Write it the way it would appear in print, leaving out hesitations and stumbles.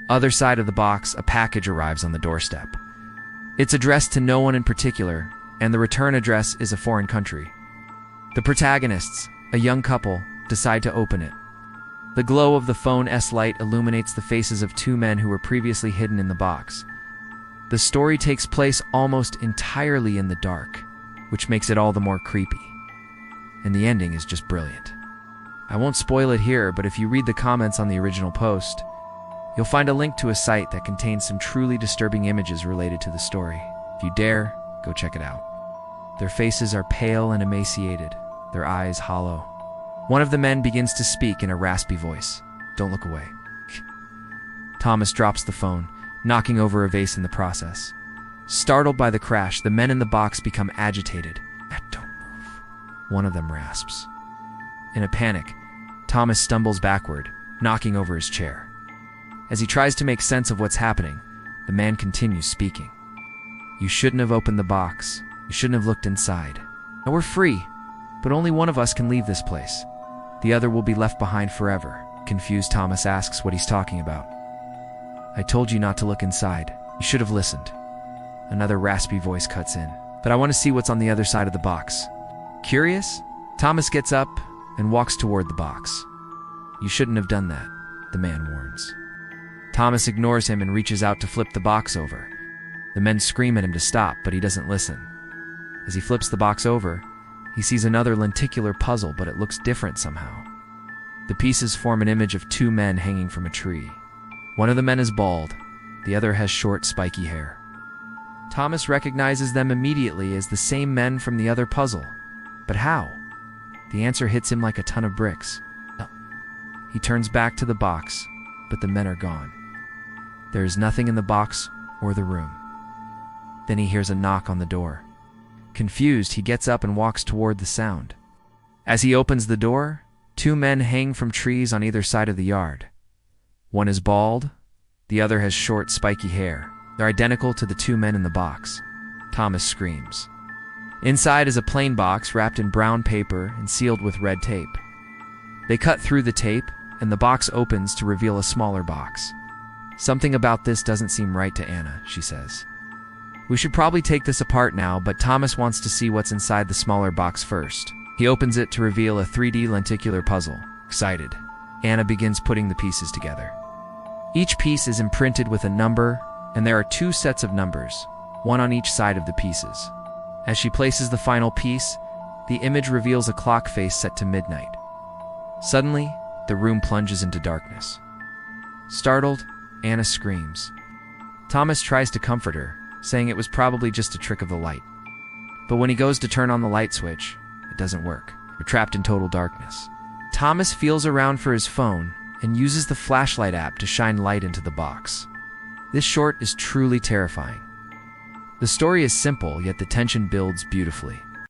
Other side of the box, a package arrives on the doorstep. It's addressed to no one in particular, and the return address is a foreign country. The protagonists, a young couple, decide to open it. The glow of the phone's light illuminates the faces of two men who were previously hidden in the box. The story takes place almost entirely in the dark, which makes it all the more creepy. And the ending is just brilliant. I won't spoil it here, but if you read the comments on the original post, you'll find a link to a site that contains some truly disturbing images related to the story. If you dare, go check it out. Their faces are pale and emaciated, their eyes hollow. One of the men begins to speak in a raspy voice. Don't look away. Thomas drops the phone, knocking over a vase in the process. Startled by the crash, the men in the box become agitated. Don't move, one of them rasps. In a panic, Thomas stumbles backward, knocking over his chair. As he tries to make sense of what's happening, the man continues speaking. You shouldn't have opened the box. You shouldn't have looked inside. Now we're free, but only one of us can leave this place. The other will be left behind forever. Confused, Thomas asks what he's talking about. I told you not to look inside. You should have listened. Another raspy voice cuts in. But I want to see what's on the other side of the box. Curious? Thomas gets up and walks toward the box. You shouldn't have done that, the man warns. Thomas ignores him and reaches out to flip the box over. The men scream at him to stop, but he doesn't listen. As he flips the box over, he sees another lenticular puzzle, but it looks different somehow. The pieces form an image of two men hanging from a tree. One of the men is bald, the other has short, spiky hair. Thomas recognizes them immediately as the same men from the other puzzle. But how? The answer hits him like a ton of bricks. He turns back to the box, but the men are gone. There is nothing in the box or the room. Then he hears a knock on the door. Confused, he gets up and walks toward the sound. As he opens the door, two men hang from trees on either side of the yard. One is bald, the other has short, spiky hair. They're identical to the two men in the box. Thomas screams. Inside is a plain box wrapped in brown paper and sealed with red tape. They cut through the tape, and the box opens to reveal a smaller box. Something about this doesn't seem right to Anna, she says. We should probably take this apart now, but Thomas wants to see what's inside the smaller box first. He opens it to reveal a 3D lenticular puzzle. Excited, Anna begins putting the pieces together. Each piece is imprinted with a number, and there are two sets of numbers, one on each side of the pieces. As she places the final piece, the image reveals a clock face set to midnight. Suddenly, the room plunges into darkness. Startled, Anna screams. Thomas tries to comfort her, saying it was probably just a trick of the light. But when he goes to turn on the light switch, it doesn't work. They're trapped in total darkness. Thomas feels around for his phone and uses the flashlight app to shine light into the box. This short is truly terrifying. The story is simple, yet the tension builds beautifully.